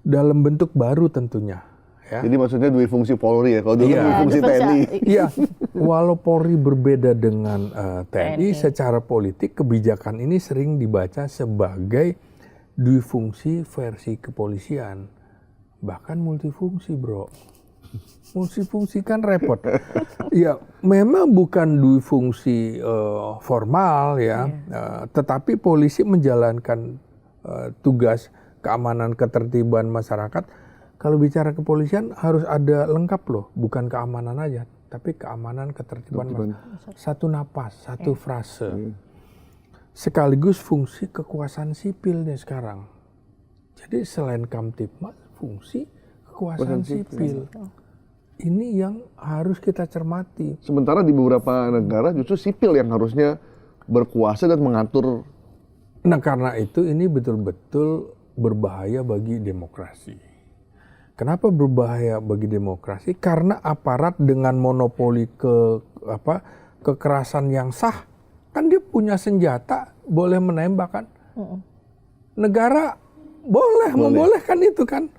dalam bentuk baru tentunya. Ya. Jadi maksudnya dua fungsi Polri ya, kalau dulu Iya. dua fungsi TNI. Iya, walau Polri berbeda dengan TNI, secara politik kebijakan ini sering dibaca sebagai duifungsi versi kepolisian. Bahkan multifungsi, bro. Multifungsi kan repot. Ya, memang bukan duifungsi formal ya, tetapi polisi menjalankan tugas keamanan ketertiban masyarakat. Kalau bicara kepolisian harus ada lengkap loh, bukan keamanan aja, tapi keamanan ketertiban masyarakat. Satu napas, satu frase. Sekaligus fungsi kekuasaan sipil nih sekarang. Jadi selain Kamtipmas, fungsi kekuasaan sipil. Ini yang harus kita cermati. Sementara di beberapa negara justru sipil yang harusnya berkuasa dan mengatur. Nah karena itu ini betul-betul berbahaya bagi demokrasi. Kenapa berbahaya bagi demokrasi? Karena aparat dengan monopoli kekerasan yang sah, kan dia punya senjata, boleh menembak kan? Negara boleh membolehkan itu kan?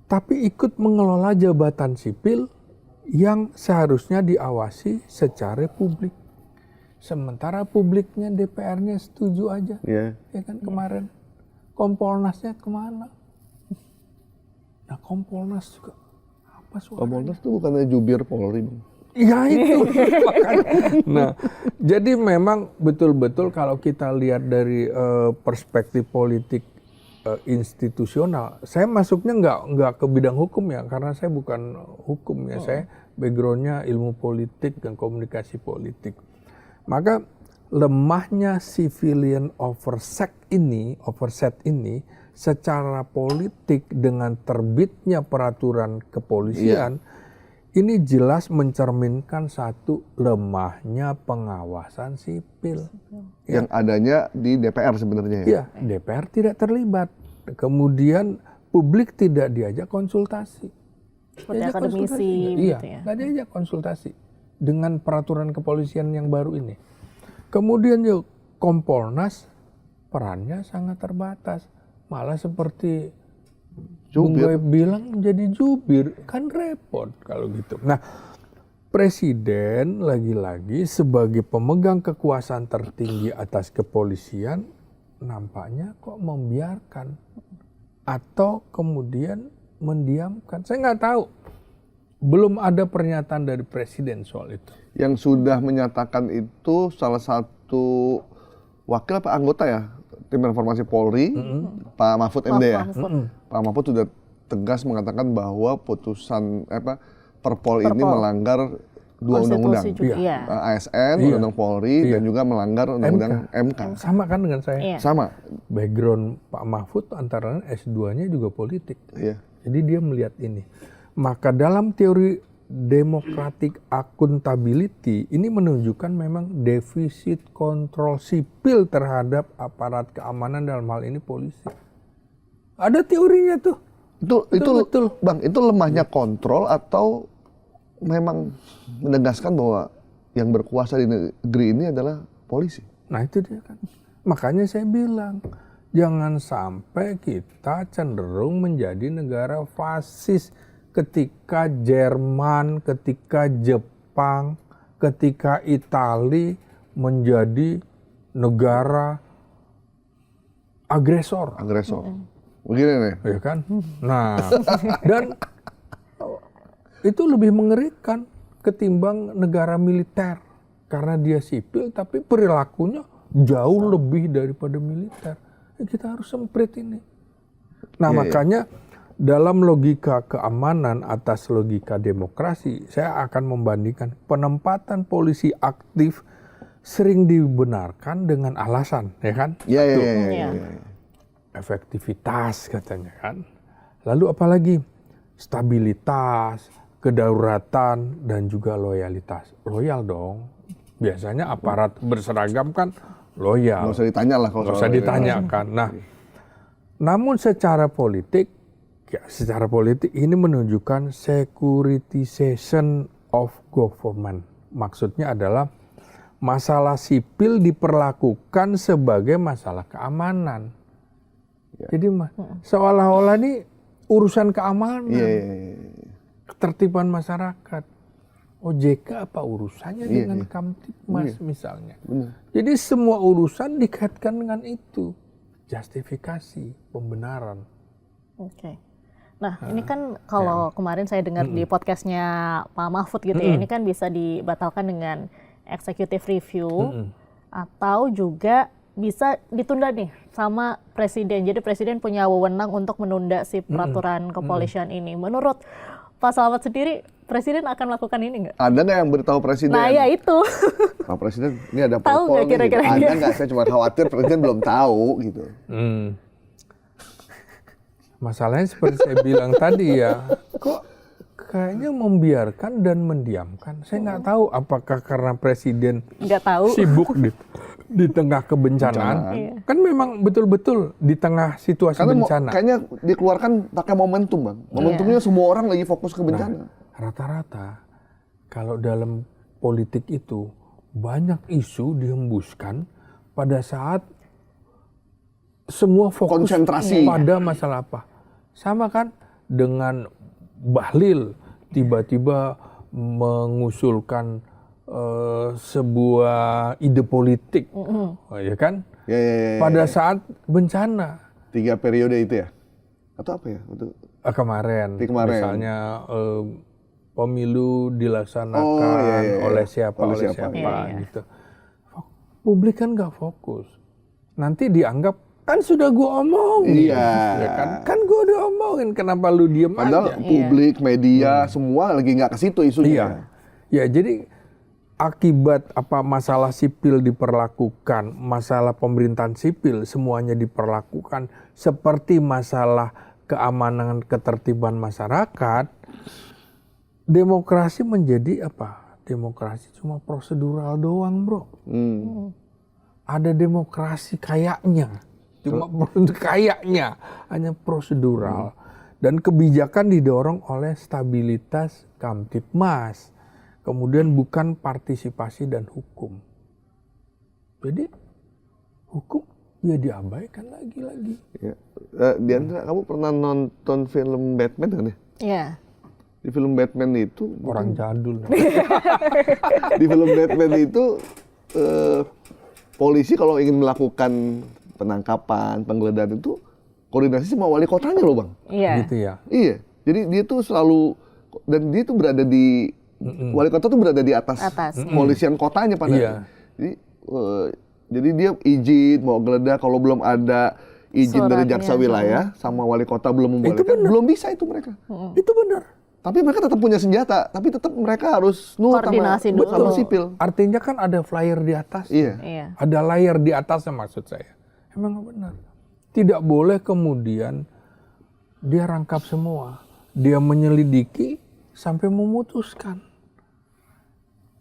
Tapi ikut mengelola jabatan sipil yang seharusnya diawasi secara publik. Sementara publiknya DPR-nya setuju aja, ya kan kemarin Kompolnasnya kemana? Nah Kompolnas juga apa suaranya? Kompolnas itu bukannya jubir Polri, Bang? Ya itu. Nah, jadi memang betul-betul kalau kita lihat dari perspektif politik institusional, saya masuknya nggak ke bidang hukum ya, karena saya bukan hukum ya, saya backgroundnya ilmu politik dan komunikasi politik. Maka lemahnya civilian oversight ini secara politik dengan terbitnya peraturan kepolisian, ini jelas mencerminkan satu lemahnya pengawasan sipil. Yang adanya di DPR sebenarnya ya? Iya, DPR tidak terlibat. Kemudian publik tidak diajak konsultasi. Seperti akademisi Iya, gitu ya. nggak diajak konsultasi dengan peraturan kepolisian yang baru ini. Kemudian yuk, Kompolnas perannya sangat terbatas. Malah seperti Bung Goy bilang menjadi jubir, kan repot kalau gitu. Nah, Presiden lagi-lagi sebagai pemegang kekuasaan tertinggi atas kepolisian nampaknya kok membiarkan atau kemudian mendiamkan. Saya nggak tahu. Belum ada pernyataan dari Presiden soal itu. Yang sudah menyatakan itu salah satu wakil apa anggota ya? Tim Informasi Polri, Pak Mahfud MD ya. Pak Mahfud sudah tegas mengatakan bahwa putusan Perpol ini melanggar dua undang-undang, ASN, Undang-Undang Polri, dan juga melanggar Undang-Undang MK. Sama kan dengan saya? Iya. Sama. Background Pak Mahfud antara S2-nya juga politik. Iya. Jadi dia melihat ini. Maka dalam teori democratic accountability ini menunjukkan memang defisit kontrol sipil terhadap aparat keamanan, dalam hal ini polisi. Ada teorinya tuh. Itu betul. Bang, itu lemahnya kontrol atau memang menegaskan bahwa yang berkuasa di negeri ini adalah polisi? Nah itu dia kan. Makanya saya bilang, jangan sampai kita cenderung menjadi negara fasis. Ketika Jerman, ketika Jepang, ketika Italia menjadi negara agresor. Begini nih. Ya kan? Nah, dan itu lebih mengerikan ketimbang negara militer. Karena dia sipil tapi perilakunya jauh lebih daripada militer. Kita harus semprit ini. Nah, makanya dalam logika keamanan atas logika demokrasi, saya akan membandingkan penempatan polisi aktif sering dibenarkan dengan alasan, ya kan? Iya. Efektivitas katanya kan. Lalu apalagi? Stabilitas, kedaulatan, dan juga loyalitas. Loyal dong. Biasanya aparat berseragam kan loyal. Nggak usah ditanya lah kalau nggak usah ditanyakan. Nah, namun secara politik ini menunjukkan securitization of government. Maksudnya adalah masalah sipil diperlakukan sebagai masalah keamanan. Jadi seolah-olah ini urusan keamanan, Iya. ketertiban masyarakat. OJK apa urusannya dengan Kamtibmas misalnya? Benar. Jadi semua urusan dikaitkan dengan itu, justifikasi, pembenaran. Oke. Nah, ini kan kalau kemarin saya dengar di podcastnya Pak Mahfud gitu ya, ini kan bisa dibatalkan dengan executive review atau juga bisa ditunda nih sama presiden. Jadi presiden punya wewenang untuk menunda si peraturan kepolisian ini. Menurut Pak Slamet sendiri, presiden akan melakukan ini nggak? Ada nggak yang beritahu presiden? Nah ya itu. Pak Presiden, ini ada Tahu perpol nggak nih, kira-kira gitu. dia? Ada nggak? Saya cuma khawatir presiden belum tahu gitu. Masalahnya seperti saya bilang tadi ya, kok kayaknya membiarkan dan mendiamkan. Saya nggak tahu apakah karena presiden Nggak tahu. sibuk di tengah kebencanaan. Iya. Kan memang betul-betul di tengah situasi Karena bencana. kayaknya dikeluarkan pakai momentum, Bang. Momentumnya semua orang lagi fokus ke bencana. Rata-rata kalau dalam politik itu banyak isu dihembuskan pada saat semua fokus Konsentrasi. pada masalah apa. Sama kan dengan Bahlil tiba-tiba mengusulkan sebuah ide politik, ya kan? Ya. Pada saat bencana 3 periode itu ya? Atau apa ya? kemarin, Kemarin. misalnya pemilu dilaksanakan oleh siapa gitu. Publik kan nggak fokus. Nanti dianggap kan sudah gua omongin, Iya. ya kan gua udah omongin, kenapa lu diem Padahal aja? publik, media, semua lagi nggak ke situ isunya. Iya, ya jadi akibat apa masalah sipil diperlakukan, masalah pemerintahan sipil semuanya diperlakukan seperti masalah keamanan ketertiban masyarakat, demokrasi menjadi apa? Demokrasi cuma prosedural doang, bro. Ada demokrasi kayaknya, cuma kayaknya hanya prosedural. Dan kebijakan didorong oleh stabilitas Kamtibmas. Kemudian bukan partisipasi dan hukum. Jadi hukum ya diabaikan lagi. Ya. Diandra, kamu pernah nonton film Batman kan ya? Iya. Di film Batman itu Orang jadul. di film Batman itu polisi kalau ingin melakukan penangkapan, penggeledahan itu koordinasi sama wali kotanya loh, Bang. Iya. Gitu ya. Iya. Jadi dia tuh selalu, dan dia tuh berada di wali kota tuh berada di atas kepolisian kotanya pada. Iya. Jadi dia izin mau geledah kalau belum ada izin dari jaksa wilayah sama wali kota belum membolehkan, belum bisa itu mereka. Itu benar. Tapi mereka tetap punya senjata, tapi tetap mereka harus nurut Koordinasi sama, dulu. sama sipil. Artinya kan ada flyer di atas. Iya. Iya. Ada layar di atasnya maksud saya. Emang benar. Tidak boleh kemudian dia rangkap semua. Dia menyelidiki sampai memutuskan.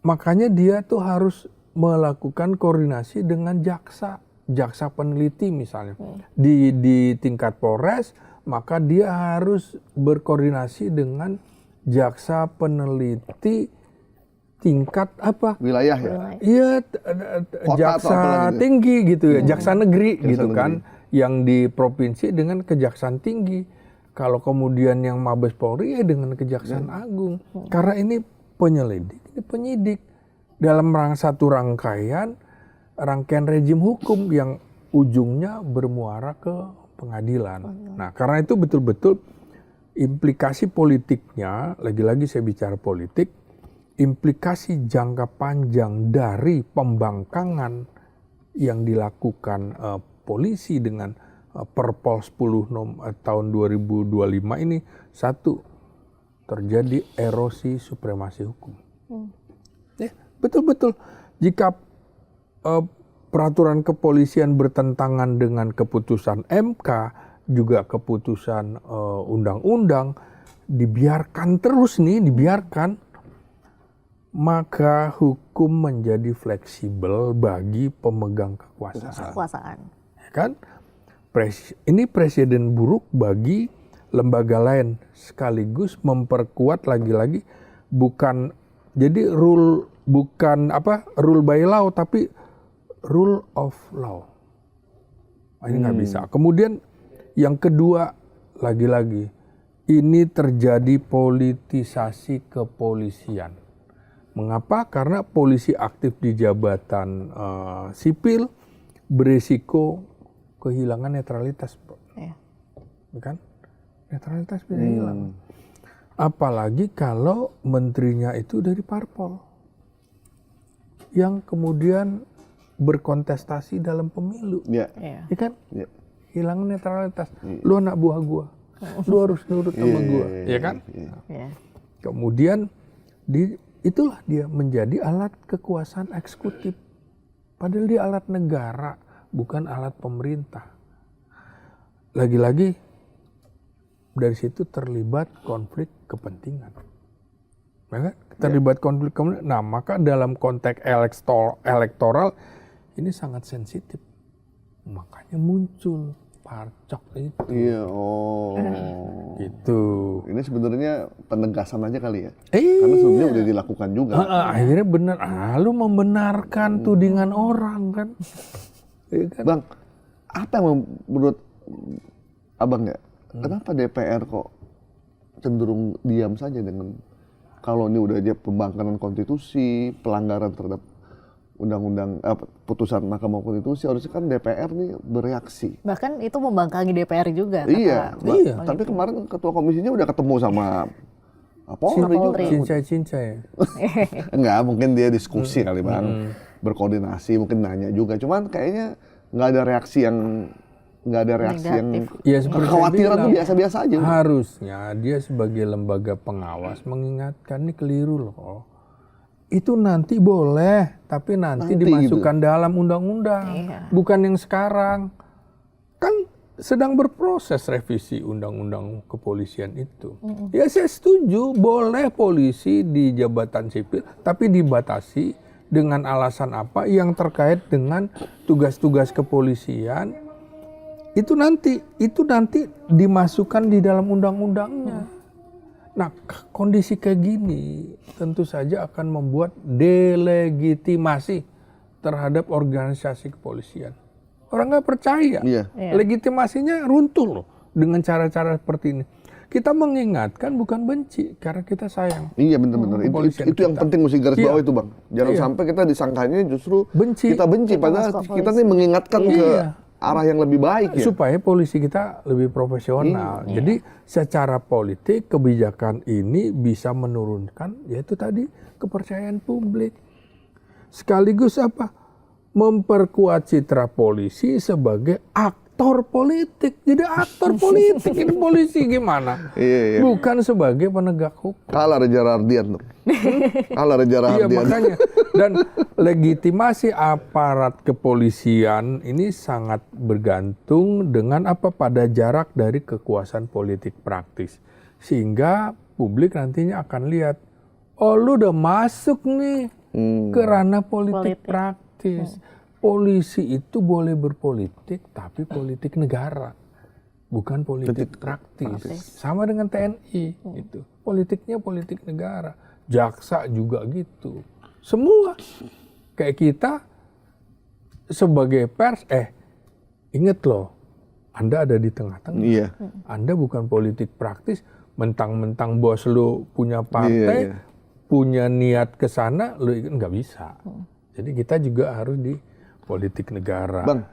Makanya dia tuh harus melakukan koordinasi dengan jaksa peneliti misalnya. Di tingkat Polres, maka dia harus berkoordinasi dengan jaksa peneliti tingkat apa? Wilayah ya. Iya, Kota jaksa atau apa lagi? tinggi gitu ya, jaksa negeri Jaksa gitu negeri. kan, yang di provinsi dengan kejaksaan tinggi. Kalau kemudian yang Mabes Polri ya dengan kejaksaan agung. Karena ini penyelidik, ini penyidik dalam satu rangkaian rejim hukum yang ujungnya bermuara ke pengadilan. Nah, karena itu betul-betul implikasi politiknya, lagi-lagi saya bicara politik, implikasi jangka panjang dari pembangkangan yang dilakukan polisi dengan Perpol 10 tahun 2025 ini, satu, terjadi erosi supremasi hukum. Ya, betul-betul. Jika peraturan kepolisian bertentangan dengan keputusan MK, juga keputusan undang-undang, dibiarkan terus nih, maka hukum menjadi fleksibel bagi pemegang kekuasaan. Ya kan? Ini presiden buruk bagi lembaga lain, sekaligus memperkuat lagi-lagi bukan rule by law, tapi rule of law. Ini nggak bisa. Kemudian yang kedua, lagi-lagi ini terjadi politisasi kepolisian. Mengapa? Karena polisi aktif di jabatan sipil berisiko kehilangan netralitas, Iya. kan? Netralitas bisa hilang. Apalagi kalau menterinya itu dari parpol yang kemudian berkontestasi dalam pemilu, Iya. Iya. ya kan? Iya. Hilang netralitas. Lu anak buah gua, lu harus nurut sama gua, ya kan? Iya. Kemudian itulah dia menjadi alat kekuasaan eksekutif. Padahal dia alat negara, bukan alat pemerintah. Lagi-lagi dari situ terlibat konflik kepentingan. Ya kan? Terlibat konflik kepentingan. Nah, maka dalam konteks elektoral ini sangat sensitif. Makanya muncul parcok itu. Iya, Gitu. Ini sebenarnya penegasan aja kali ya. Iya. Karena sebelumnya udah dilakukan juga. Akhirnya benar, lu membenarkan tudingan orang kan. Iya kan? Bang, apa yang menurut Abang ya? Kenapa DPR kok cenderung diam saja dengan kalau ini udah aja pembangkangan konstitusi, pelanggaran terhadap undang-undang putusan Mahkamah Konstitusi, harusnya kan DPR nih bereaksi. Bahkan itu membangkangi DPR juga. Iya, Iya. tapi kemarin ketua komisinya udah ketemu sama Polri juga. Cincai-cincai. Enggak, mungkin dia diskusi kali Bang, berkoordinasi, mungkin nanya juga. Cuman kayaknya nggak ada reaksi yang Negatif. Ya, seperti saya kekhawatiran bilang, tuh biasa-biasa aja. harusnya dia sebagai lembaga pengawas mengingatkan ini keliru loh. Itu nanti boleh, tapi nanti dimasukkan dalam undang-undang, bukan yang sekarang. Kan sedang berproses revisi undang-undang kepolisian itu. Ya saya setuju, boleh polisi di jabatan sipil, tapi dibatasi dengan alasan apa yang terkait dengan tugas-tugas kepolisian. Itu nanti dimasukkan di dalam undang-undangnya. Nah, kondisi kayak gini tentu saja akan membuat delegitimasi terhadap organisasi kepolisian. Orang nggak percaya. Iya. Legitimasinya runtuh loh dengan cara-cara seperti ini. Kita mengingatkan bukan benci, karena kita sayang. Iya benar-benar. Kepolisian Itu yang kita. penting mesti garis Iya. bawah itu Bang. Jangan Iya. sampai kita disangkanya justru Benci. kita benci, Kita padahal nggak suka kita polisi. nih mengingatkan ke Iya. arah yang lebih baik ya. Supaya polisi kita lebih profesional. Jadi secara politik kebijakan ini bisa menurunkan yaitu tadi kepercayaan publik. Sekaligus apa? Memperkuat citra polisi sebagai aktor politik. Jadi aktor politik ini polisi gimana? Iya. Bukan sebagai penegak hukum. Kalah Reza Rardian tuh. Kalah Reza Iya, Rardian. makanya. Dan legitimasi aparat kepolisian ini sangat bergantung dengan apa pada jarak dari kekuasaan politik praktis. Sehingga publik nantinya akan lihat, oh lu udah masuk nih ke ranah politik praktis. Polisi itu boleh berpolitik, tapi politik negara. Bukan politik praktis. Sama dengan TNI gitu. Politiknya politik negara. Jaksa juga gitu. Semua. Kayak kita sebagai pers, inget loh, Anda ada di tengah-tengah. Iya. Anda bukan politik praktis, mentang-mentang bos lu punya partai, Iya. punya niat ke sana, lu nggak bisa. Jadi kita juga harus di politik negara. Bang,